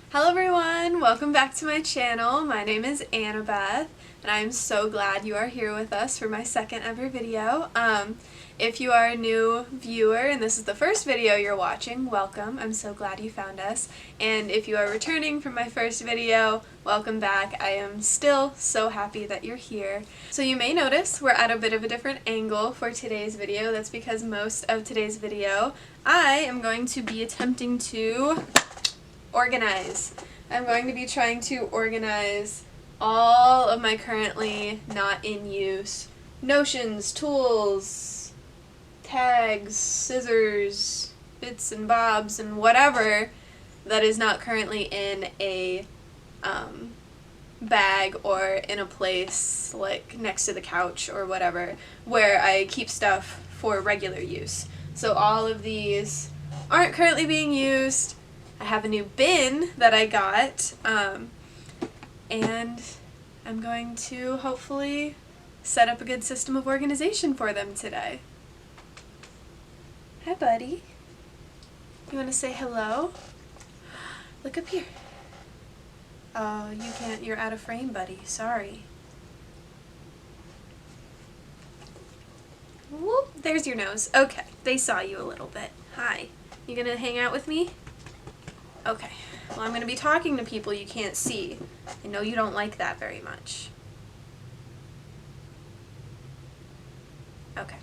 Hello everyone, welcome back to my channel. My name is Annabeth and I'm so glad you are here with us for my second ever video. If you are a new viewer and this is the first video you're watching, welcome. I'm so glad you found us. And if you are returning from my first video, welcome back. I am still so happy that you're here. So you may notice we're at a bit of a different angle for today's video. That's because most of today's video I am going to be attempting to organize. I'm going to be trying to organize all of my currently not in use notions, tools, tags, scissors, bits and bobs, and whatever that is not currently in a bag or in a place like next to the couch or whatever where I keep stuff for regular use. So all of these aren't currently being used. I have a new bin that I got, and I'm going to hopefully set up a good system of organization for them today. Hi, buddy. You want to say hello? Look up here. Oh, you can't. You're out of frame, buddy. Sorry. Whoop, there's your nose. Okay, they saw you a little bit. Hi. You gonna hang out with me? Okay, well I'm going to be talking to people you can't see. I know you don't like that very much. Okay.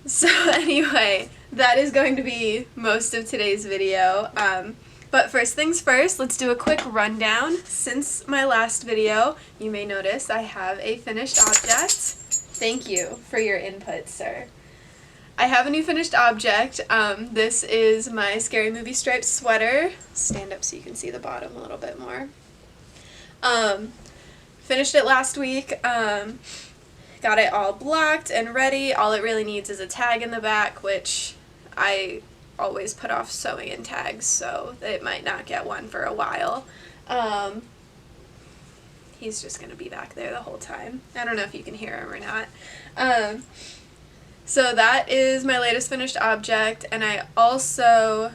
So anyway, that is going to be most of today's video. But first things first, let's do a quick rundown. Since my last video, you may notice I have a finished object. Thank you for your input, sir. I have a new finished object. This is my Scary Movie striped sweater. Stand up so you can see the bottom a little bit more. Finished it last week. Got it all blocked and ready. All it really needs is a tag in the back, which I always put off sewing in tags, so it might not get one for a while. He's just going to be back there the whole time. I don't know if you can hear him or not. So that is my latest finished object, and I also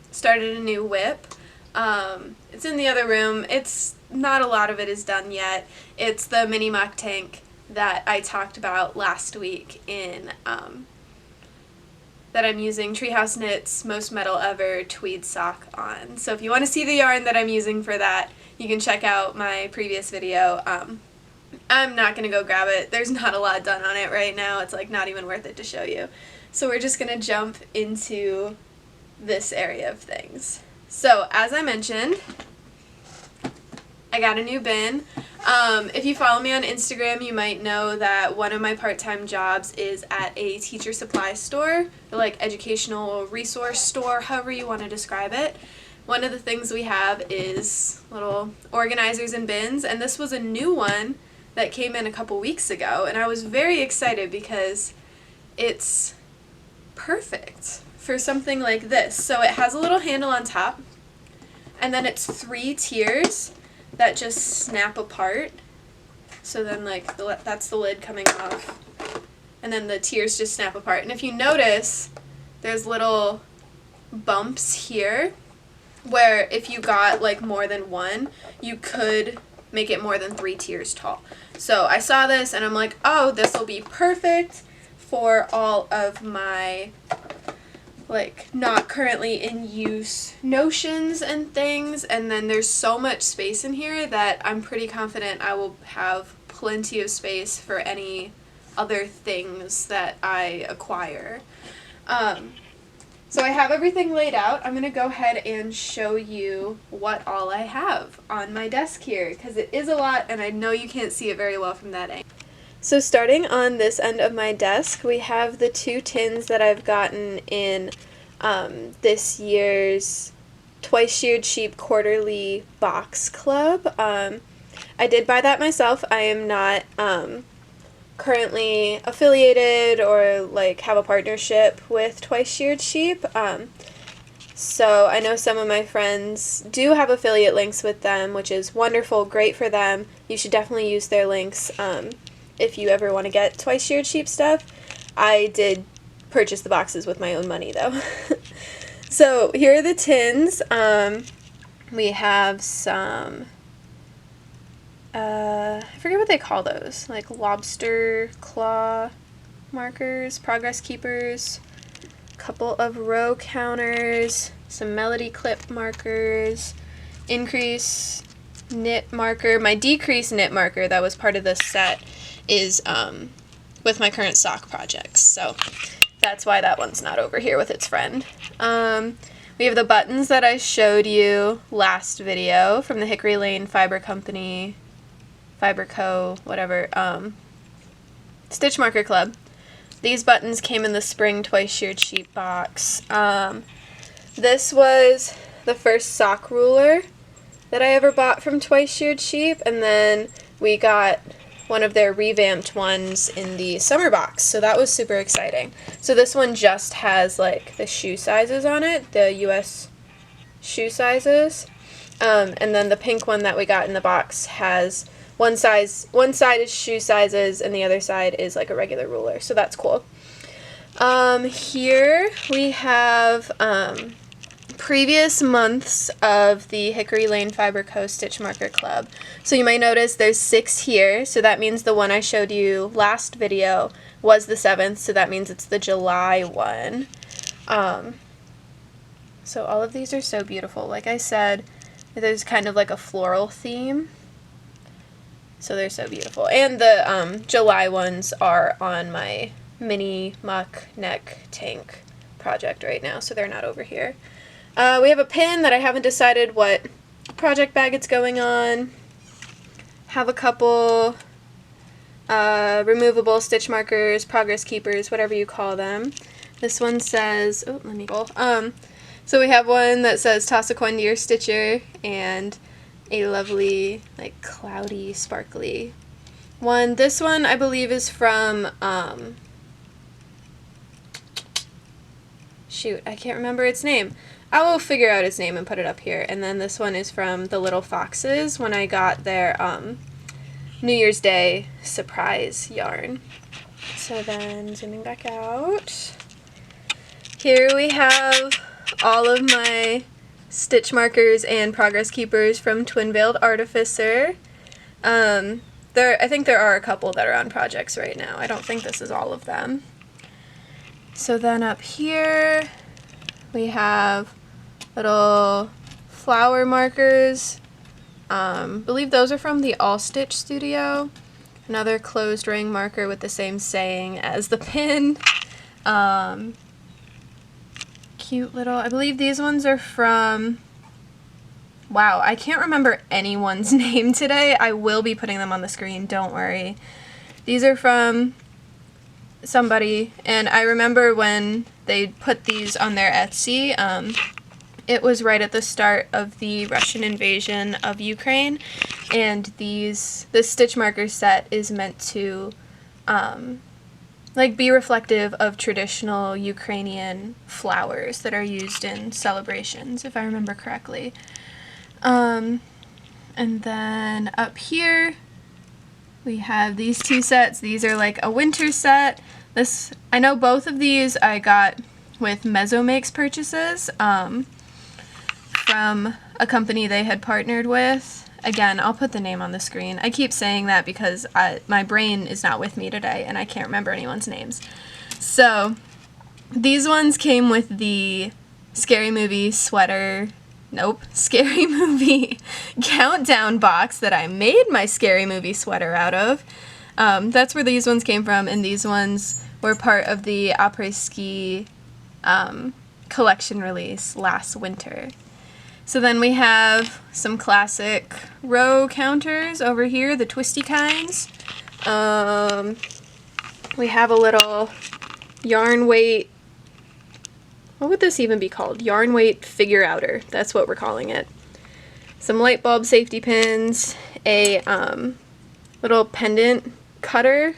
started a new whip. It's in the other room. It's not a lot of it is done yet. It's the mini mock tank that I talked about last week in that I'm using Treehouse Knits Most Metal Ever tweed sock on. So if you want to see the yarn that I'm using for that, you can check out my previous video. I'm not going to go grab it. There's not a lot done on it right now. It's like not even worth it to show you. So we're just going to jump into this area of things. So as I mentioned, I got a new bin. If you follow me on Instagram, you might know that one of my part-time jobs is at a teacher supply store, or like educational resource store, however you want to describe it. One of the things we have is little organizers and bins, and this was a new one that came in a couple weeks ago, and I was very excited because it's perfect for something like this. So it has a little handle on top, and then it's 3 tiers that just snap apart. So then like that's the lid coming off, and then the tiers just snap apart. And if you notice, there's little bumps here where if you got like more than one, you could make it more than 3 tiers tall. So I saw this and I'm like, oh, this will be perfect for all of my like not currently in use notions and things. And then there's so much space in here that I'm pretty confident I will have plenty of space for any other things that I acquire. So I have everything laid out. I'm going to go ahead and show you what all I have on my desk here, because it is a lot and I know you can't see it very well from that angle. So starting on this end of my desk, we have the 2 tins that I've gotten in this year's Twice Sheared Sheep Quarterly Box Club. I did buy that myself. I am not currently affiliated or like have a partnership with Twice Sheared Sheep. So I know some of my friends do have affiliate links with them, which is wonderful, great for them. You should definitely use their links if you ever want to get Twice Sheared Sheep stuff. I did purchase the boxes with my own money though. So here are the tins. We have some, I forget what they call those, like lobster claw markers, progress keepers, a couple of row counters, some melody clip markers, increase knit marker. My decrease knit marker that was part of this set is with my current sock projects, so that's why that one's not over here with its friend. We have the buttons that I showed you last video from the Hickory Lane Fiber Company, Fiber Co., whatever, Stitch Marker Club. These buttons came in the spring twice sheared sheep box. This was the first sock ruler that I ever bought from Twice Sheared Sheep, and then we got one of their revamped ones in the summer box, so that was super exciting. So this one just has like the shoe sizes on it, the US shoe sizes, and then the pink one that we got in the box has one side is shoe sizes and the other side is like a regular ruler, so that's cool. Here we have previous months of the Hickory Lane Fiber Co. Stitch Marker Club. So you might notice there's 6 here, so that means the one I showed you last video was the 7th, so that means it's the July one. So all of these are so beautiful. Like I said, there's kind of like a floral theme, so they're so beautiful. And the July ones are on my mini muck neck tank project right now, so they're not over here. We have a pin that I haven't decided what project bag it's going on. Have a couple removable stitch markers, progress keepers, whatever you call them. This one says, oh, let me go. So we have one that says toss a coin to your stitcher, and a lovely, like, cloudy, sparkly one. This one, I believe, is from, shoot, I can't remember its name. I will figure out its name and put it up here. And then this one is from the Little Foxes when I got their New Year's Day surprise yarn. So then zooming back out, here we have all of my stitch markers and progress keepers from Twin Veiled Artificer. I think there are a couple that are on projects right now. I don't think this is all of them. So then up here we have little flower markers. Believe those are from the Allstitch Studio. Another closed ring marker with the same saying as the pin. Cute little, I believe these ones are from, wow, I can't remember anyone's name today. I will be putting them on the screen, don't worry. These are from somebody, and I remember when they put these on their Etsy, it was right at the start of the Russian invasion of Ukraine, and this stitch marker set is meant to like be reflective of traditional Ukrainian flowers that are used in celebrations, if I remember correctly. And then up here we have these two sets. These are like a winter set. I know both of these I got with Mezzo Makes purchases from a company they had partnered with. Again, I'll put the name on the screen. I keep saying that because my brain is not with me today and I can't remember anyone's names. So these ones came with the Scary Movie Scary Movie countdown box that I made my Scary Movie sweater out of. That's where these ones came from, and these ones were part of the après-ski collection release last winter. So then we have some classic row counters over here, the twisty kinds. We have a little yarn weight, what would this even be called? Yarn weight figure outer, that's what we're calling it. Some light bulb safety pins, a little pendant cutter.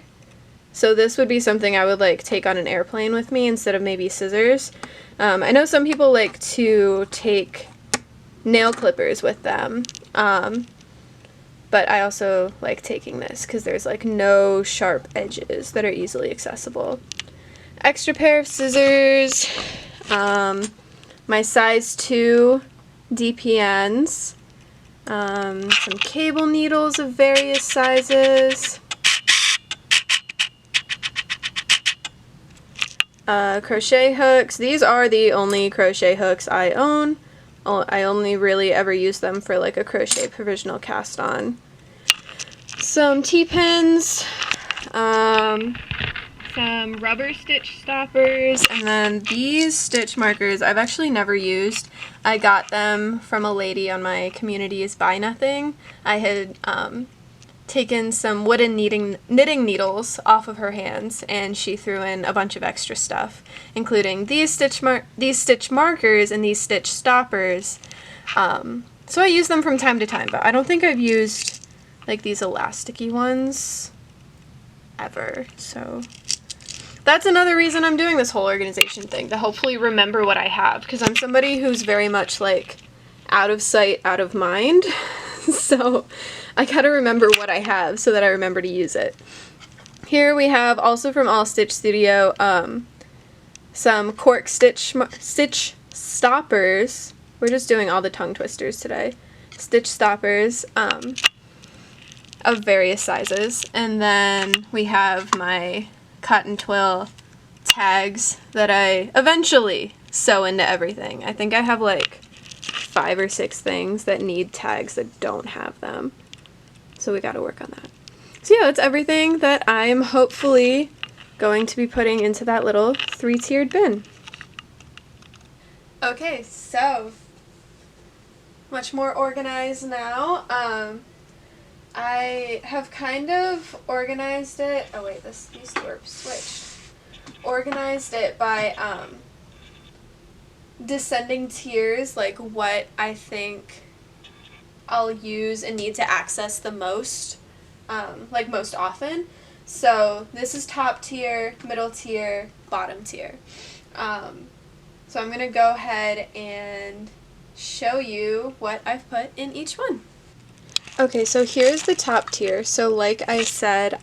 So this would be something I would like take on an airplane with me instead of maybe scissors. I know some people like to take nail clippers with them, but I also like taking this because there's like no sharp edges that are easily accessible. Extra pair of scissors, my size 2 DPNs, some cable needles of various sizes, crochet hooks. These are the only crochet hooks I own. I only really ever use them for like a crochet provisional cast on. Some T-pins, some rubber stitch stoppers, and then these stitch markers I've actually never used. I got them from a lady on my community's Buy Nothing. I had taken some wooden knitting needles off of her hands, and she threw in a bunch of extra stuff, including these stitch markers and these stitch stoppers. So I use them from time to time, but I don't think I've used like these elasticy ones ever. So that's another reason I'm doing this whole organization thing, to hopefully remember what I have, because I'm somebody who's very much like out of sight, out of mind. So I gotta remember what I have so that I remember to use it. Here we have, also from Allstitch Studio, some cork stitch stoppers. We're just doing all the tongue twisters today. Stitch stoppers of various sizes. And then we have my cotton twill tags that I eventually sew into everything. I think I have like 5 or 6 things that need tags that don't have them. So we gotta work on that. So yeah, that's everything that I'm hopefully going to be putting into that little 3-tiered bin. Okay, so much more organized now. I have kind of organized it. Oh wait, these two are switched. Organized it by descending tiers, like what I think I'll use and need to access the most, like most often. So this is top tier, middle tier, bottom tier. So I'm going to go ahead and show you what I've put in each one. Okay, so here's the top tier. So like I said,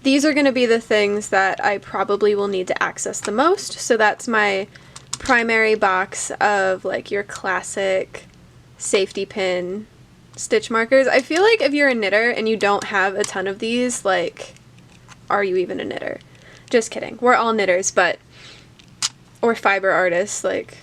these are going to be the things that I probably will need to access the most. So that's my primary box of like your classic safety pin stitch markers. I feel like if you're a knitter and you don't have a ton of these, like, are you even a knitter? Just kidding. We're all knitters, but, or fiber artists, like,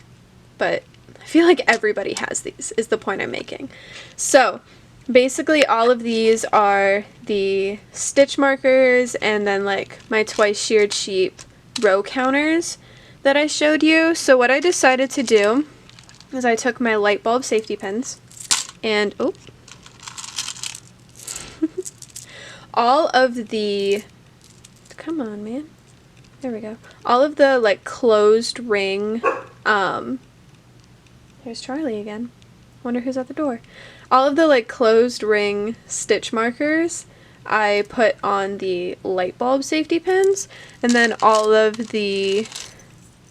but I feel like everybody has these, is the point I'm making. So basically all of these are the stitch markers and then like my twice sheared sheep row counters that I showed you. So what I decided to do is I took my light bulb safety pins and all of the, come on man, there we go, all of the like closed ring, there's Charlie again, wonder who's at the door, all of the like closed ring stitch markers I put on the light bulb safety pins, and then all of the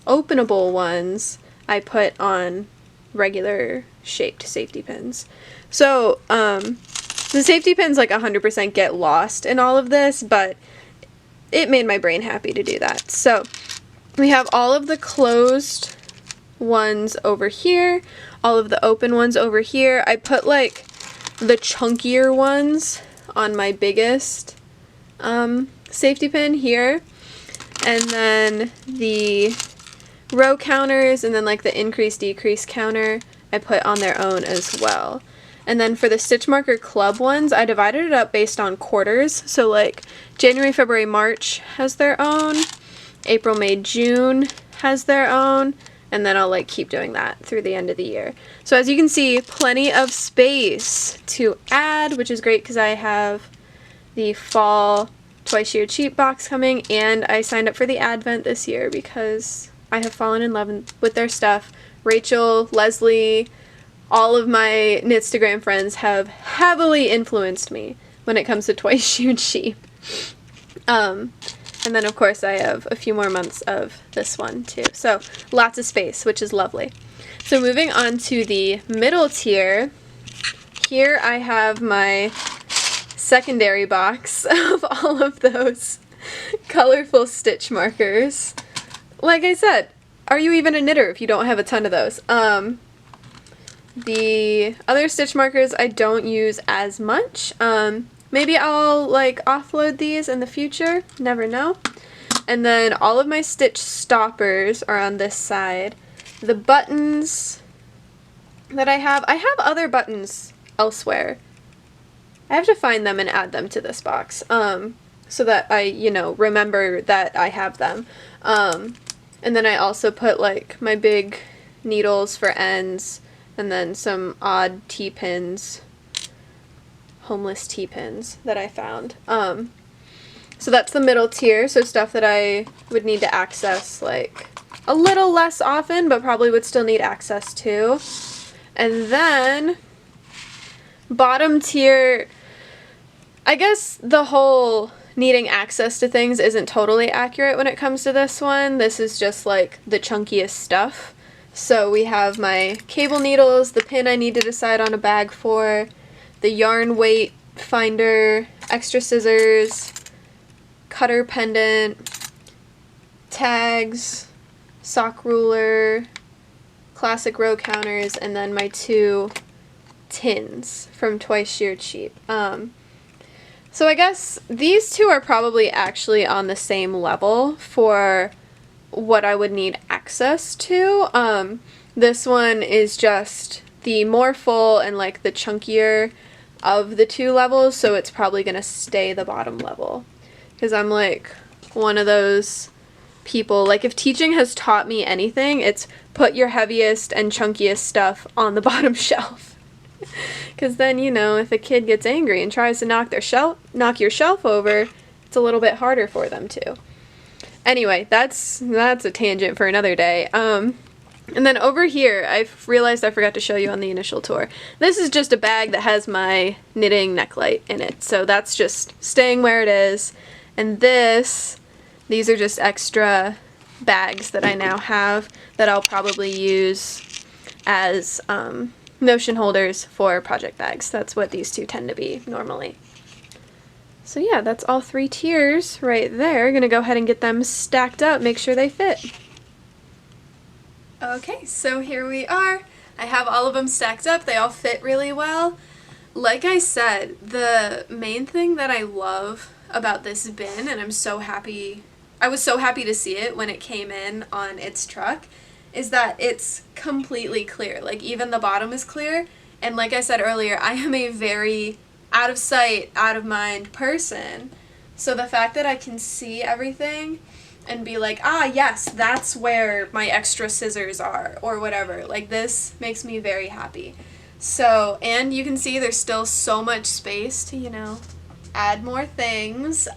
openable ones I put on regular shaped safety pins. So the safety pins like 100% get lost in all of this, but it made my brain happy to do that. So we have all of the closed ones over here, all of the open ones over here. I put like the chunkier ones on my biggest safety pin here, and then the row counters and then like the increase decrease counter I put on their own as well. And then for the stitch marker club ones, I divided it up based on quarters. So like January, February, March has their own, April, May, June has their own, and then I'll like keep doing that through the end of the year. So as you can see, plenty of space to add, which is great because I have the fall twice sheared sheep box coming, and I signed up for the Advent this year because I have fallen in love with their stuff. Rachel, Leslie, all of my Knitstagram friends have heavily influenced me when it comes to twice sheared sheep. And then of course I have a few more months of this one too. So lots of space, which is lovely. So moving on to the middle tier, here I have my secondary box of all of those colorful stitch markers. Like I said, are you even a knitter if you don't have a ton of those? The other stitch markers I don't use as much. Maybe I'll like offload these in the future, never know. And then all of my stitch stoppers are on this side. The buttons that I have other buttons elsewhere. I have to find them and add them to this box, so that I, you know, remember that I have them. And then I also put like my big needles for ends, and then some odd T-pins, homeless T-pins that I found. So that's the middle tier, so stuff that I would need to access like a little less often, but probably would still need access to. And then bottom tier, I guess the whole needing access to things isn't totally accurate when it comes to this one. This is just like the chunkiest stuff. So we have my cable needles, the pin I need to decide on a bag for, the yarn weight finder, extra scissors, cutter pendant, tags, sock ruler, classic row counters, and then my 2 tins from Twice Sheared Sheep. So I guess these two are probably actually on the same level for what I would need access to. This one is just the more full and like the chunkier of the 2 levels, so it's probably going to stay the bottom level. Because I'm like one of those people, like if teaching has taught me anything, it's put your heaviest and chunkiest stuff on the bottom shelf. Because then, you know, if a kid gets angry and tries to knock your shelf over, it's a little bit harder for them to. Anyway, that's a tangent for another day. And then over here, I've realized I forgot to show you on the initial tour. This is just a bag that has my knitting necklight in it, so that's just staying where it is. And these are just extra bags that I now have that I'll probably use as notion holders for project bags. That's what these two tend to be normally. So yeah, that's all 3 tiers right there. Gonna go ahead and get them stacked up, make sure they fit. Okay, so here we are. I have all of them stacked up. They all fit really well. Like I said, the main thing that I love about this bin, and I was so happy to see it when it came in on its truck, is that it's completely clear. Like even the bottom is clear, and like I said earlier, I am a very out of sight, out of mind person. So the fact that I can see everything and be like, ah yes, that's where my extra scissors are, or whatever, like this makes me very happy. So, and you can see there's still so much space to, you know, add more things.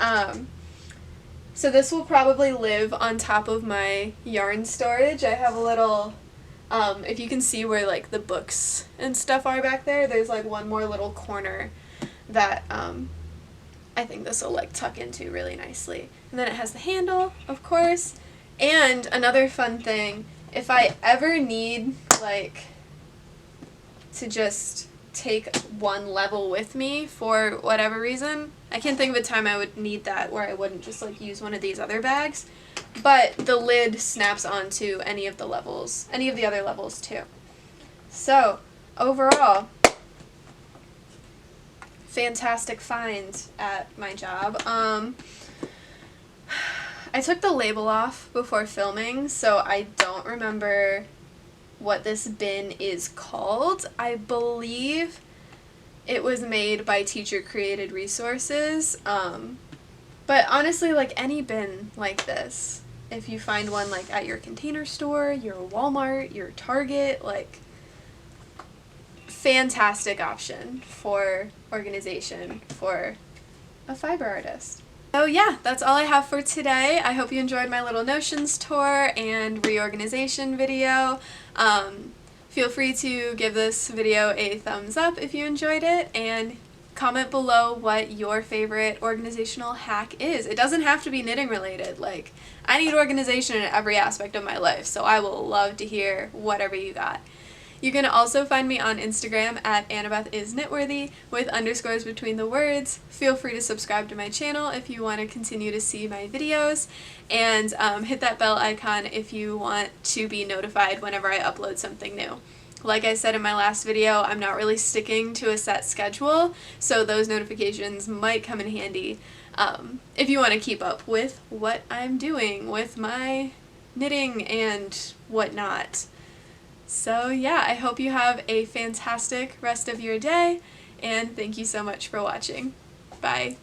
So this will probably live on top of my yarn storage. I have a little, if you can see where like the books and stuff are back there, there's like one more little corner that I think this will like tuck into really nicely. And then it has the handle, of course. And another fun thing, if I ever need like to just take one level with me for whatever reason, I can't think of a time I would need that where I wouldn't just like use one of these other bags, but the lid snaps onto any of the levels, any of the other levels too. So overall, fantastic find at my job. I took the label off before filming, so I don't remember what this bin is called. I believe it was made by Teacher Created Resources, but honestly, like any bin like this, if you find one like at your Container Store, your Walmart, your Target, like fantastic option for organization for a fiber artist. So yeah, that's all I have for today. I hope you enjoyed my little notions tour and reorganization video. Feel free to give this video a thumbs up if you enjoyed it, and comment below what your favorite organizational hack is. It doesn't have to be knitting related. Like, I need organization in every aspect of my life, so I will love to hear whatever you got. You can also find me on Instagram at AnnabethIsKnitworthy with underscores between the words. Feel free to subscribe to my channel if you want to continue to see my videos, and hit that bell icon if you want to be notified whenever I upload something new. Like I said in my last video, I'm not really sticking to a set schedule, so those notifications might come in handy if you want to keep up with what I'm doing with my knitting and whatnot. So yeah, I hope you have a fantastic rest of your day, and thank you so much for watching. Bye!